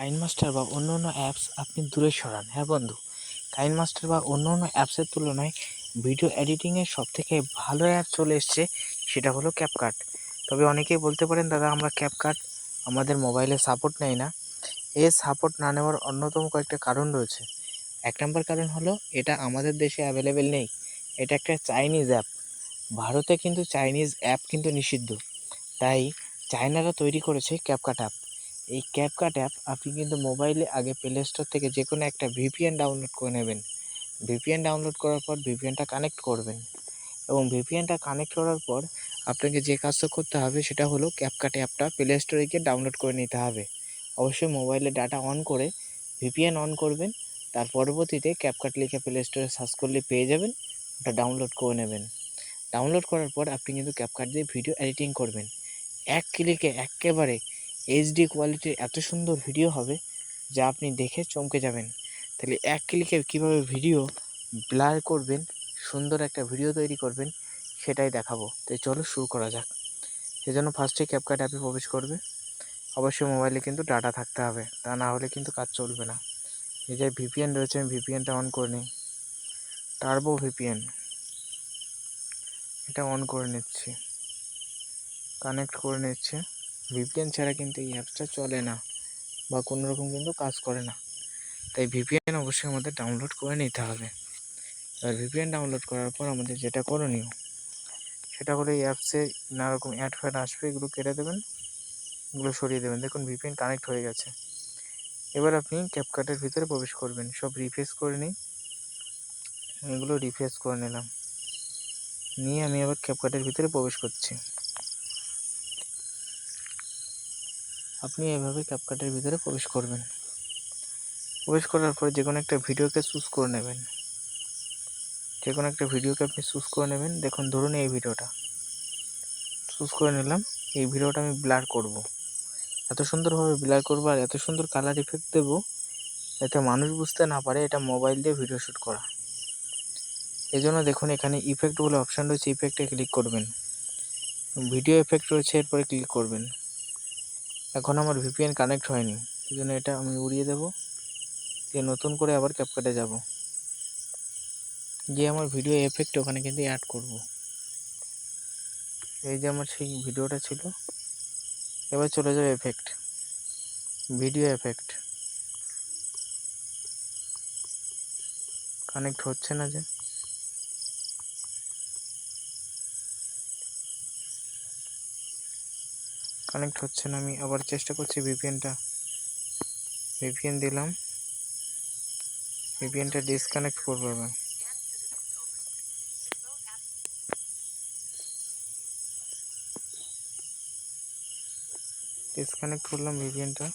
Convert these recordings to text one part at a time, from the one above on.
KineMaster বা অন্য apps আপনি দূরে সরান। হ্যাঁ বন্ধু, কাইনমাস্টার বা অন্য অ্যাপসের তুলনায় ভিডিও এডিটিংয়ের সবথেকে ভালো অ্যাপ চলে এসছে, সেটা হলো ক্যাপকাট। তবে অনেকেই বলতে পারেন, দাদা আমরা ক্যাপকাট আমাদের মোবাইলে সাপোর্ট নেয় না। এর সাপোর্ট না নেওয়ার অন্যতম কয়েকটা কারণ রয়েছে। 1 নম্বর কারণ হলো এটা আমাদের দেশে অ্যাভেলেবেল নেই। এটা একটা চাইনিজ অ্যাপ। ভারতে কিন্তু চাইনিজ অ্যাপ কিন্তু নিষিদ্ধ। তাই চায়নারা তৈরি করেছে ক্যাপকাট অ্যাপ। এই ক্যাপকাট অ্যাপ আপনি কিন্তু মোবাইলে আগে প্লে স্টোর থেকে যে কোনো একটা ভিপিএন ডাউনলোড করে নেবেন। ভিপিএন ডাউনলোড করার পর ভিপিএনটা কানেক্ট করবেন, এবং ভিপিএনটা কানেক্ট করার পর আপনাকে যে কাজটা করতে হবে সেটা হলো ক্যাপকাট অ্যাপটা প্লে স্টোরে গিয়ে ডাউনলোড করে নিতে হবে। অবশ্যই মোবাইলে ডাটা অন করে ভিপিএন অন করবেন। তার পরবর্তীতে ক্যাপকাট লিখে প্লে স্টোরে সার্চ করলে পেয়ে যাবেন, ওটা ডাউনলোড করে নেবেন। ডাউনলোড করার পর আপনি কিন্তু ক্যাপকাট দিয়ে ভিডিও এডিটিং করবেন। এক ক্লিকে একেবারে এইচডি কোয়ালিটির এত সুন্দর ভিডিও হবে যা আপনি দেখে চমকে যাবেন। তাহলে এক ক্লিকে কীভাবে ভিডিও ব্লার করবেন, সুন্দর একটা ভিডিও তৈরি করবেন, সেটাই দেখাবো। তাই চলো শুরু করা যাক। সেজন্য ফার্স্টে ক্যাপকাট অ্যাপে প্রবেশ করবে। অবশ্যই মোবাইলে কিন্তু ডাটা থাকতে হবে, তা না হলে কিন্তু কাজ চলবে না। এই যে ভিপিএন রয়েছে, আমি ভিপিএনটা অন করে নিই। টার্বো ভিপিএন, এটা অন করে নিচ্ছি, কানেক্ট করে নিচ্ছে। ভিপিএন ছাড়া কিন্তু এই অ্যাপসটা চলে না বা কোনো রকম কিন্তু কাজ করে না। তাই ভিপিএন অবশ্যই আমাদের ডাউনলোড করে নিতে হবে। আর ভিপিএন ডাউনলোড করার পর আমাদের যেটা করণীয় সেটা হলো এই অ্যাপসে নানা রকম অ্যাড ফ্যাড আসবে, এগুলো কেটে দেবেন, এগুলো সরিয়ে দেবেন। দেখুন ভিপিএন কানেক্ট হয়ে গেছে। এবার আপনি ক্যাপকাটের ভিতরে প্রবেশ করবেন। সব রিফ্রেশ করে নিই, এগুলো রিফ্রেশ করে নিলাম, নিয়ে আমি আবার ক্যাপকাটের ভিতরে প্রবেশ করছি। আপনি এভাবে ক্যাপকাটের ভিতরে প্রবেশ করবেন। প্রবেশ করার পরে যে কোনো একটা ভিডিওকে চুজ করে নেবেন। যে কোনো একটা ভিডিওকে আপনি চুজ করে নেবেন। দেখুন ধরুন এই ভিডিওটা চুজ করে নিলাম। এই ভিডিওটা আমি ব্লার করব, এত সুন্দরভাবে ব্লার করবো আর এত সুন্দর কালার ইফেক্ট দেবো যাতে মানুষ বুঝতে না পারে এটা মোবাইল দিয়ে ভিডিও শ্যুট করা। এই জন্য দেখুন এখানে ইফেক্ট বলে অপশান রয়েছে, ইফেক্টে ক্লিক করবেন। ভিডিও এফেক্ট রয়েছে, এরপরে ক্লিক করবেন। এখন আমার ভিপিএন কানেক্ট হয়নি, এই জন্য এটা আমি উড়িয়ে দেবো, দিয়ে নতুন করে আবার ক্যাপকাটে যাব, গিয়ে আমার ভিডিও এফেক্ট ওখানে কিন্তু অ্যাড করব। এই যে আমার সেই ভিডিওটা ছিল, এবার চলে যাবে এফেক্ট, ভিডিও এফেক্ট। কানেক্ট হচ্ছে না, যে কানেক্ট হচ্ছে না। আমি আবার চেষ্টা করছি ভিপিএন দিলাম, ভিপিএনটা ডিসকানেক্ট করবো। এবার ডিসকানেক্ট করলাম ভিপিএনটা,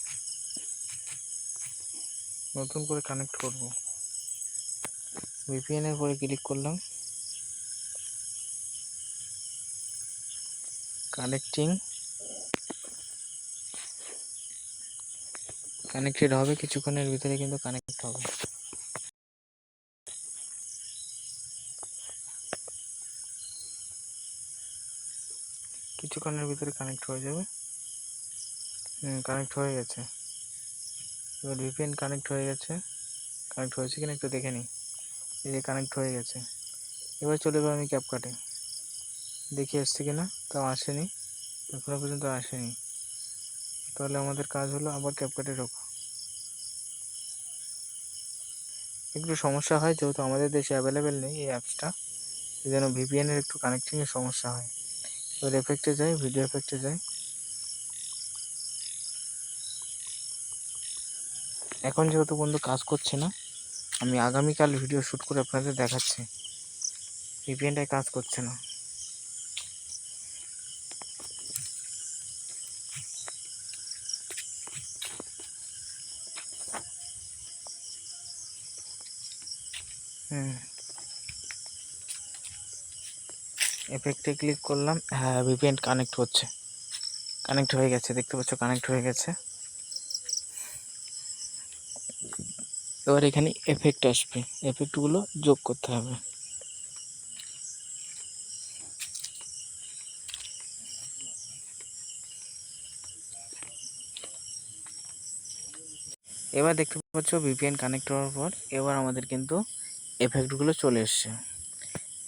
নতুন করে কানেক্ট করব। ভিপিএনের পরে ক্লিক করলাম, কানেক্টিং, কানেক্টেড হবে, কিছুক্ষণের ভিতরে কিন্তু কানেক্ট হবে। কিছুক্ষণের ভিতরে কানেক্ট হয়ে যাবে। কানেক্ট হয়ে গেছে। এবার ভিপিএন কানেক্ট হয়ে গেছে। কানেক্ট হয়েছে কিনা একটু দেখে নিই। এই যে কানেক্ট হয়ে গেছে। এবার চলে যাবো আমি ক্যাপকাটে, দেখি আসছে কিনা। তাও আসেনি, এখনো পর্যন্ত আসেনি। তাহলে আমাদের কাজ হলো আবার ক্যাপকাটে ঢোকা। একটু সমস্যা হয়, যেহেতু আমাদের দেশে অ্যাভেলেবেল নেই এই অ্যাপসটা, এই জন্য ভিপিএনের একটু কানেক্টিংয়ের সমস্যা হয়। এবার এফেক্টে যাই, ভিডিও এফেক্টে যাই। এখন যেহেতু বন্ধু কাজ করছে না, আমি আগামীকাল ভিডিও শ্যুট করে আপনাদের দেখাচ্ছি। ভিপিএনটাই কাজ করছে না। এফেক্টে ক্লিক করলাম, হ্যাঁ ভিপিএন কানেক্ট হচ্ছে, কানেক্ট হয়ে গেছে, দেখতে পাচ্ছ কানেক্ট হয়ে গেছে। এবার এখানে এফেক্ট আসবে, এফেক্টগুলো যোগ করতে হবে। এবার দেখতে পাচ্ছ ভিপিএন কানেক্ট হওয়ার পর এবার আমাদের কিন্তু এফেক্টগুলো চলে এসছে।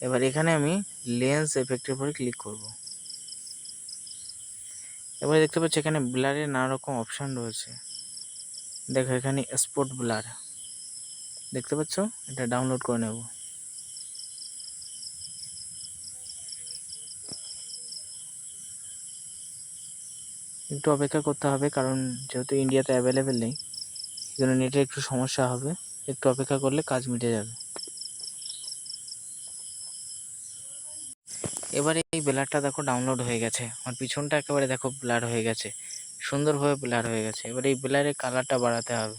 এবার এখানে আমি লেন্স এফেক্টের উপরে ক্লিক করব। এবারে দেখতে পাচ্ছি এখানে ব্লারের নানা রকম অপশান রয়েছে। দেখো এখানে স্পট ব্লার দেখতে পাচ্ছ, এটা ডাউনলোড করে নেব। একটু অপেক্ষা করতে হবে, কারণ যেহেতু ইন্ডিয়াতে অ্যাভেলেবেল নেই, সেজন্য নেটের একটু সমস্যা হবে। একটু অপেক্ষা করলে কাজ মিটে যাবে। এবারে এই ব্লারটা দেখো ডাউনলোড হয়ে গেছে। আমার পিছনটা একেবারে দেখো ব্লার হয়ে গেছে, সুন্দরভাবে ব্লার হয়ে গেছে। এবার এই ব্লারের কালারটা বাড়াতে হবে।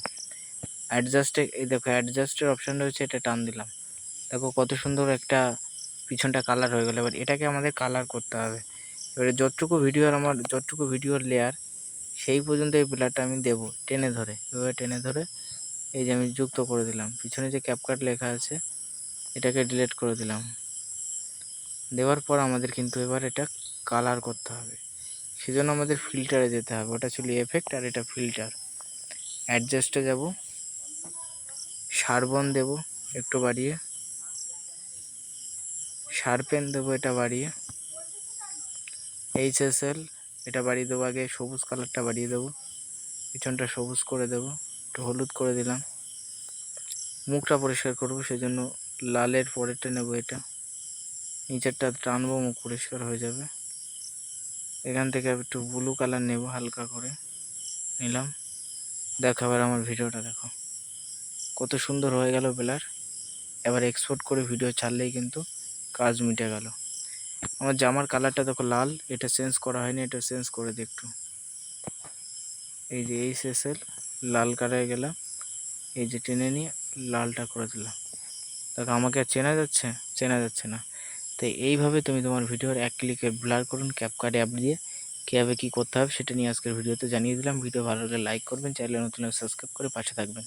অ্যাডজাস্টে এই দেখো অ্যাডজাস্টের অপশান রয়েছে, এটা টান দিলাম, দেখো কত সুন্দর একটা পিছনটা কালার হয়ে গেল। এবার এটাকে আমাদের কালার করতে হবে। এবারে যতটুকু ভিডিওর লেয়ার সেই পর্যন্ত এই ব্লারটা আমি দেবো টেনে ধরে, এভাবে টেনে ধরে এই যে আমি যুক্ত করে দিলাম। পিছনে যে ক্যাপকাট লেখা আছে এটাকে ডিলিট করে দিলাম। দেওয়ার পর আমাদের কিন্তু এবার এটা কালার করতে হবে। সেজন্য আমাদের ফিল্টারে যেতে হবে। ওটা ছিল এফেক্ট আর এটা ফিল্টার। অ্যাডজাস্টে যাব, শার্পন দেব একটু বাড়িয়ে, শার্পেন দেবো এটা বাড়িয়ে, HSL এটা বাড়িয়ে দেবো। আগে সবুজ কালারটা বাড়িয়ে দেবো, পিছনটা সবুজ করে দেব, একটু হলুদ করে দিলাম। মুখটা পরিষ্কার করব, সেজন্য লালের পরেরটা নেব, এটা নিচেরটা টানবো, মুখ পরিষ্কার হয়ে যাবে। এখান থেকে একটু ব্লু কালার নেব, হালকা করে নিলাম। দেখো এবার আমার ভিডিওটা দেখো কত সুন্দর হয়ে গেল ব্লার। এবার এক্সপোর্ট করে ভিডিও ছাড়লেই কিন্তু কাজ মিটে গেল। আমার জামার কালারটা দেখো লাল, এটা চেঞ্জ করা হয়নি, এটা চেঞ্জ করে দিই একটু। এই যে HSL লাল কালারে গেলাম, এই যে টেনে নিয়ে লালটা করে দিলাম। দেখো আমাকে আর চেনা যাচ্ছে না। তাই এইভাবে তুমি তোমার ভিডিওর এক ক্লিকে ব্লার করুন ক্যাপকাট অ্যাপ দিয়ে। কীভাবে কী করতে হবে সেটা নিয়ে আজকের ভিডিওতে জানিয়ে দিলাম। ভিডিও ভালো লাগলে লাইক করবেন, চ্যানেলে নতুন সাবস্ক্রাইব করে পাশে থাকবেন।